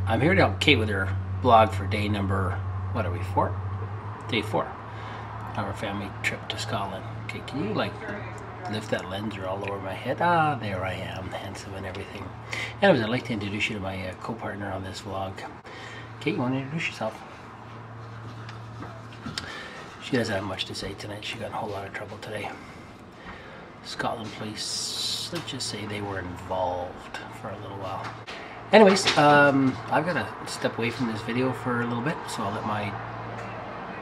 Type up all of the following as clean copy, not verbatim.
I'm here to help Kate with her blog for day number, what are we, 4? Day 4 of our family trip to Scotland. Kate, can you like lift that lens or all over my head? Ah, there I am, handsome and everything. Anyways, I'd like to introduce you to my co-partner on this vlog. Kate, you want to introduce yourself? She doesn't have much to say tonight. She got in a whole lot of trouble today. Scotland Police, let's just say they were involved for a little while. Anyways, I've got to step away from this video for a little bit, so I'll let my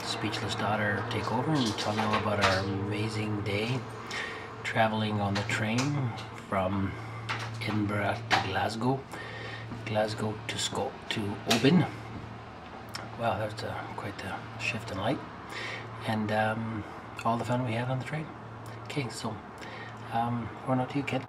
speechless daughter take over and tell you all about our amazing day traveling on the train from Edinburgh to Glasgow, Glasgow to Oban. Wow, that was quite the shift in light, and all the fun we had on the train. Okay, so over now to you, kid.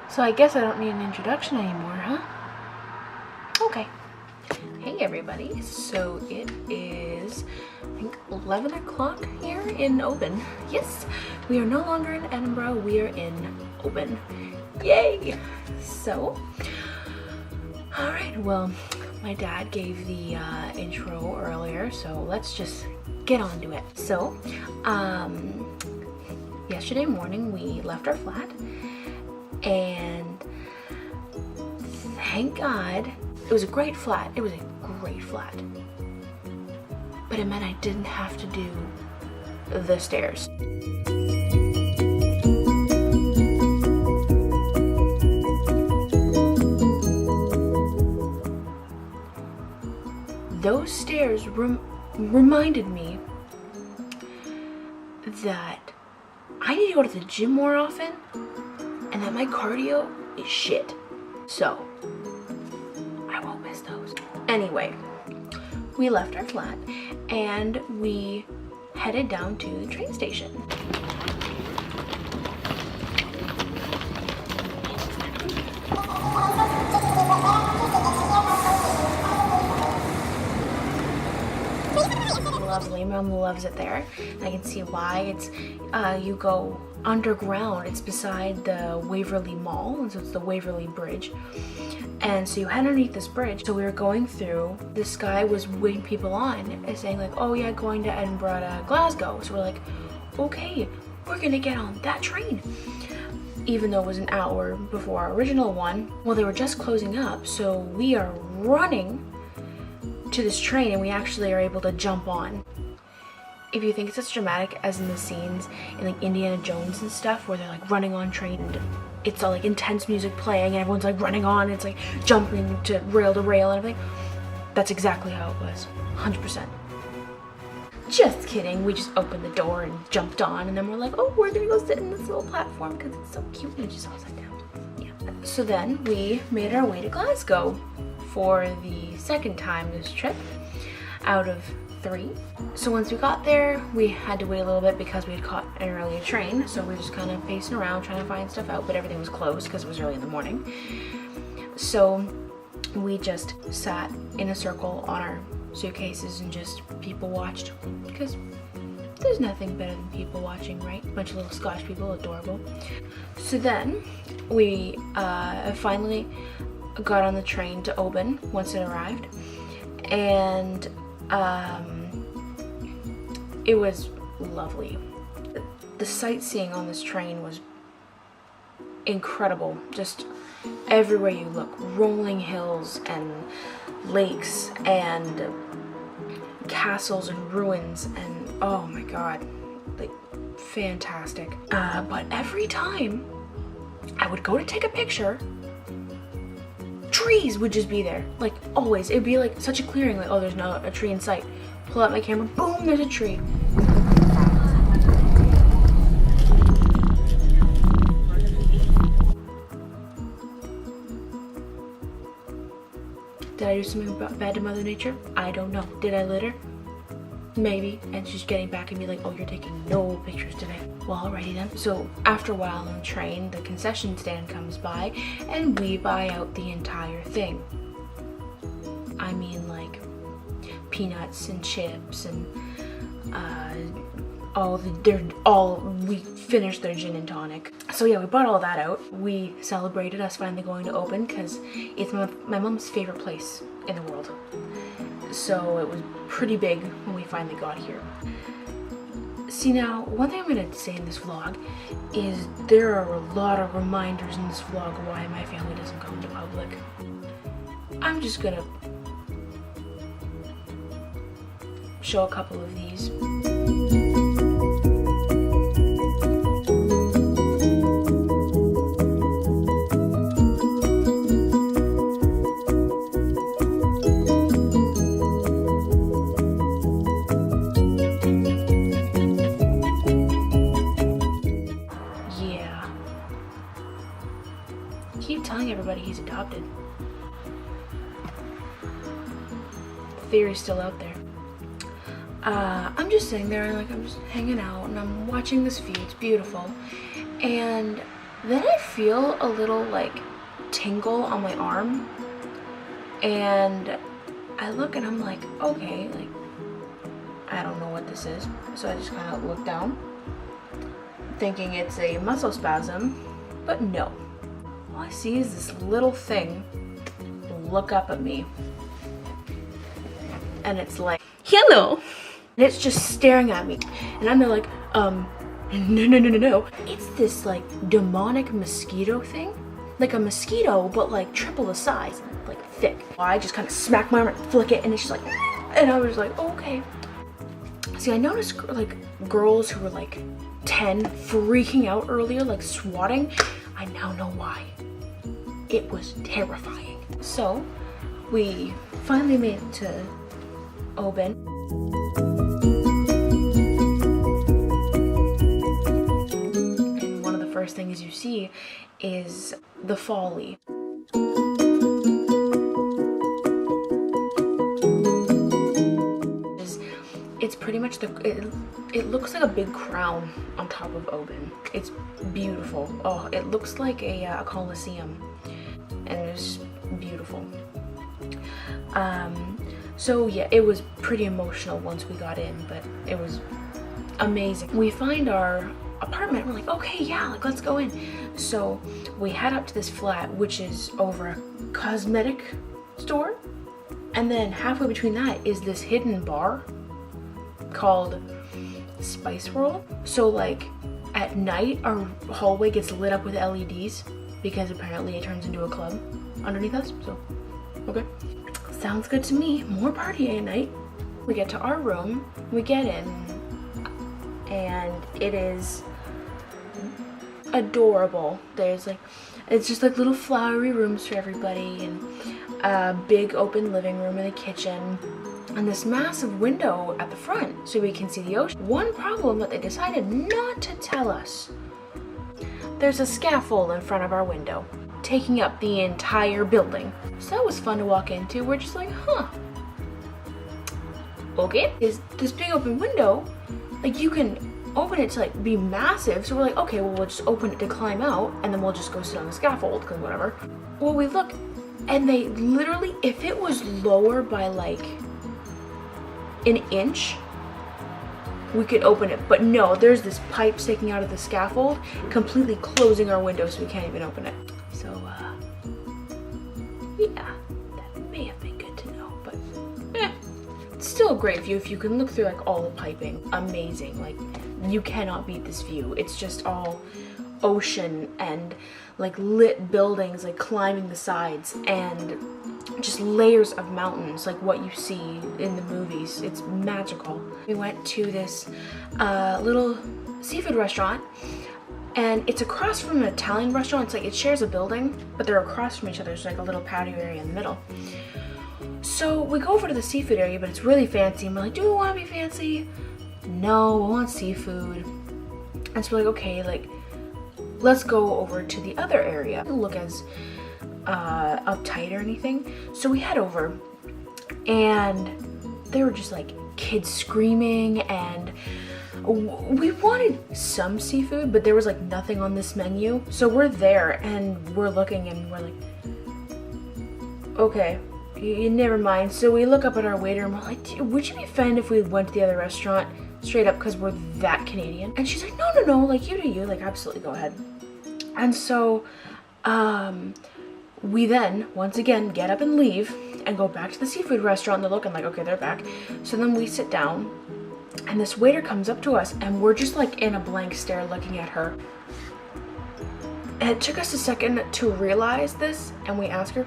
So I guess I don't need an introduction anymore, huh? Okay. Hey everybody, so it is, I think, 11 o'clock here in Oban. Yes, we are no longer in Edinburgh, we are in Oban. Yay! So, alright, well, my dad gave the intro earlier, so let's just get on to it. So, yesterday morning we left our flat, and thank God, it was a great flat. It was a great flat. But it meant I didn't have to do the stairs. Those stairs reminded me that I need to go to the gym more often and that my cardio is shit. So, I won't miss those. Anyway, we left our flat and we headed down to the train station. Mom loves it there. I can see why. It's you go underground. It's beside the Waverley Mall, and so it's the Waverley Bridge. And so you head underneath this bridge. So we were going through. This guy was waiting people on and saying like, "Oh yeah, going to Edinburgh to Glasgow." So we're like, "Okay, we're gonna get on that train." Even though it was an hour before our original one. Well, they were just closing up, so we are running to this train, and we actually are able to jump on. If you think it's as dramatic as in the scenes in like Indiana Jones and stuff where they're like running on train and it's all like intense music playing and everyone's like running on and it's like jumping to rail and everything, that's exactly how it was. 100%. Just kidding. We just opened the door and jumped on, and then we're like, oh, we're gonna go sit in this little platform because it's so cute, and it just all sat down. Yeah. So then we made our way to Glasgow for the second time this trip out of 3. So once we got there, we had to wait a little bit because we had caught an earlier train. So we were just kind of pacing around trying to find stuff out, but everything was closed because it was early in the morning. So we just sat in a circle on our suitcases and just people watched, because there's nothing better than people watching, right? A bunch of little Scottish people, adorable. So then we finally got on the train to Oban once it arrived, and it was lovely. The sightseeing on this train was incredible. Just everywhere you look, rolling hills and lakes and castles and ruins, and oh my god, like fantastic. But every time I would go to take a picture, trees would just be there, like always. It'd be like such a clearing, like, oh, there's not a tree in sight. Pull out my camera, boom, there's a tree. Did I do something bad to Mother Nature? I don't know. Did I litter? Maybe. And she's getting back at me like, oh, you're taking no pictures today. Well, alrighty then. So after a while on the train, the concession stand comes by and we buy out the entire thing. I mean, like peanuts and chips and we finished their gin and tonic. So yeah, we brought all that out. We celebrated us finally going to Open because it's my mom's favorite place in the world. So it was pretty big when we finally got here. See, now, one thing I'm gonna say in this vlog is there are a lot of reminders in this vlog why my family doesn't come to public. I'm just gonna show a couple of these. Keep telling everybody he's adopted. The theory's still out there. I'm just sitting there and I'm just hanging out and I'm watching this view. It's beautiful. And then I feel a little tingle on my arm. And I look and I'm like, okay, I don't know what this is. So I just kind of look down, thinking it's a muscle spasm, but no. All I see is this little thing look up at me. And it's like, hello! And it's just staring at me. And I'm there like, no. It's this demonic mosquito thing. Like a mosquito, but triple the size, thick. I just kind of smack my arm and flick it and it's just like, and I was like, oh, okay. See, I noticed girls who were 10 freaking out earlier, swatting. I now know why. It was terrifying. So we finally made it to Oban. And one of the first things you see is the folly. It's pretty much it looks like a big crown on top of Oban. It's beautiful. Oh, it looks like a coliseum, and it's beautiful. So yeah, it was pretty emotional once we got in, but it was amazing. We find our apartment. We're like, okay, yeah, let's go in. So we head up to this flat, which is over a cosmetic store, and then halfway between that is this hidden bar called Spice World. So at night our hallway gets lit up with LEDs because apparently it turns into a club underneath us. So okay, sounds good to me. More partying at night. We get to our room, we get in, and it is adorable. There's it's just little flowery rooms for everybody, and a big open living room and a kitchen, and this massive window at the front so we can see the ocean. One problem that they decided not to tell us: there's a scaffold in front of our window, taking up the entire building. So that was fun to walk into. We're just like, huh, okay. Is this big open window, you can open it to be massive. So we're like, okay, well, we'll just open it to climb out and then we'll just go sit on the scaffold, because whatever. Well, we look and they literally, if it was lower by an inch, we could open it, but no, there's this pipe sticking out of the scaffold, completely closing our window so we can't even open it. So yeah, that may have been good to know, but it's still a great view if you can look through all the piping. Amazing. You cannot beat this view. It's just all ocean and lit buildings climbing the sides, and just layers of mountains what you see in the movies. It's magical. We went to this little seafood restaurant, and it's across from an Italian restaurant. It's it shares a building, but they're across from each other. There's a little patio area in the middle. So we go over to the seafood area, but it's really fancy, and we're like, do we want to be fancy? No, we want seafood. And so we're like, okay, let's go over to the other area. It doesn't look as uptight or anything. So we head over, and they were just kids screaming, and we wanted some seafood, but there was nothing on this menu. So we're there and we're looking and we're like, okay, never mind. So we look up at our waiter and we're like, would you be offended if we went to the other restaurant? straight up, because we're that Canadian. And she's like, no, like, you do you, like, absolutely, go ahead. And so we then once again get up and leave and go back to the seafood restaurant, and they're looking like, okay, they're back. So then we sit down, and this waiter comes up to us, and we're just like in a blank stare looking at her. And it took us a second to realize this, and we asked her.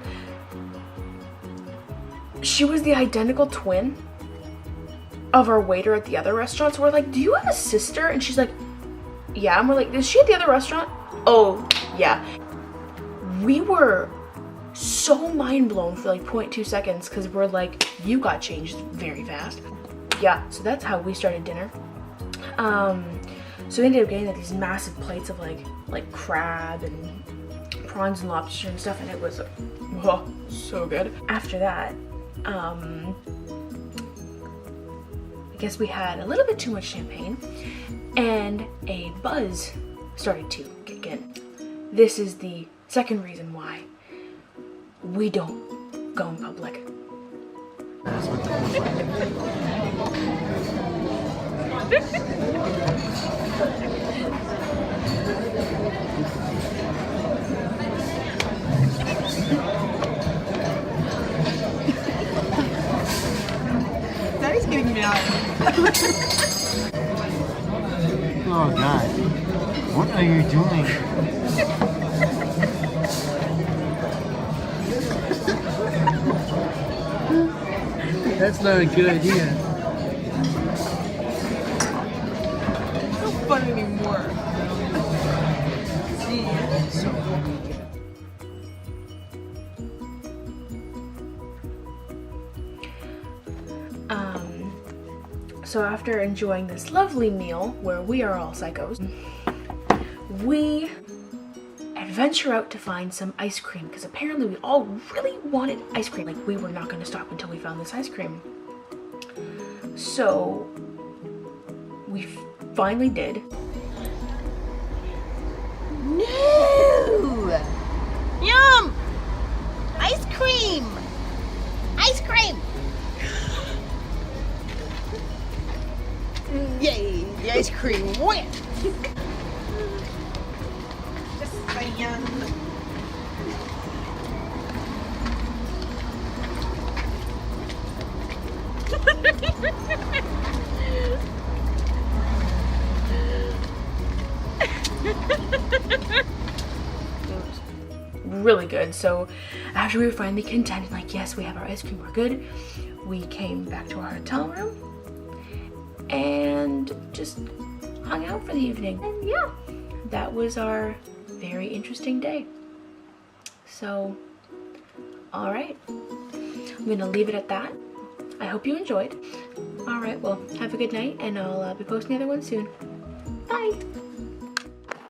She was the identical twin of our waiter at the other restaurant. So we're like, do you have a sister? And she's like, yeah. And we're like, is she at the other restaurant? Oh, yeah. We were so mind blown for like 0.2 seconds because we're like, you got changed very fast. Yeah, so that's how we started dinner. So we ended up getting like these massive plates of like crab and prawns and lobster and stuff, and it was oh, so good. After that, I guess we had a little bit too much champagne, and a buzz started to kick in. This is the second reason why we don't go in public. Daddy's getting me out. Oh God, what are you doing? That's not a good idea. It's not fun anymore. See? So after enjoying this lovely meal where we are all psychos, we adventure out to find some ice cream, because apparently we all really wanted ice cream. Like, we were not going to stop until we found this ice cream. So we finally did. No! Yum! Ice cream! Ice cream! Yay! The ice cream went! Just saying. Really good. So after we were finally contented, like, yes, we have our ice cream, we're good, we came back to our hotel room and just hung out for the evening. And yeah, that was our very interesting day. So all right, I'm gonna leave it at that. I hope you enjoyed. All right, well, have a good night, and I'll be posting another one soon. Bye.